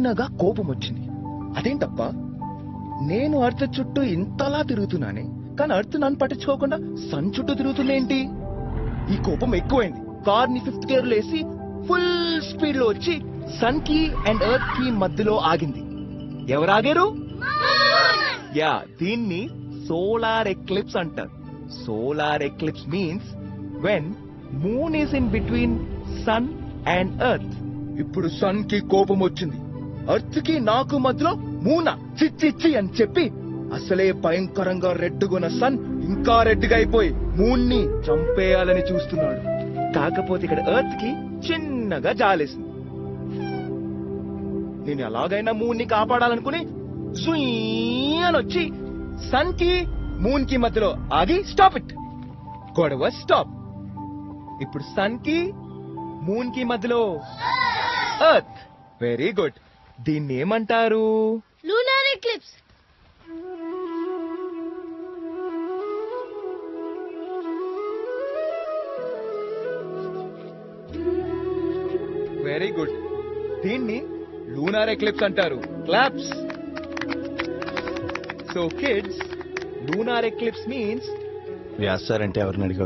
చిన్నగా కోపం వచ్చింది. అదేంటప్ప, నేను అర్త్ చుట్టూ ఇంతలా తిరుగుతున్నానే, కానీ అర్త్ నన్ను పట్టించుకోకుండా సన్ చుట్టూ తిరుగుతుందేంటి? ఈ కోపం ఎక్కువైంది. కార్ ని 5th గేర్ లో వేసి ఫుల్ స్పీడ్ లో వచ్చి సన్ కి అండ్ ఎర్త్ కి మధ్యలో ఆగింది. ఎవరు ఆగారు? యా, దీన్ని సోలార్ ఎక్లిప్స్ అంటారు. Solar eclipse means when moon is in between sun and earth. ఇప్పుడు సన్ కి కోపం వచ్చింది. ఎర్త్ కి నాకు మధ్యలో మూన చిచ్చిచ్చి అని చెప్పి అసలే భయంకరంగా రెడ్డుగున్న సన్ ఇంకా రెడ్డిగా అయిపోయి మూన్ ని చంపేయాలని చూస్తున్నాడు. కాకపోతే ఇక్కడ ఎర్త్ కి చిన్నగా జాలేసింది. నేను ఎలాగైనా మూన్ ని కాపాడాలనుకుని సుయ్ అని వచ్చి సన్ కి మూన్ కి మధ్యలో ఆగి స్టాప్ ఇట్. గొడవ స్టాప్. ఇప్పుడు సన్ కి మూన్ కి మధ్యలో ఎర్త్. Very good. దీన్ని ఏమంటారు? Lunar eclipse. Very good. దీన్ని లూనార్ ఎక్లిప్స్ అంటారు. Claps. So kids, lunar eclipse means Vyas sir అంటే ఎవరిని అడిగా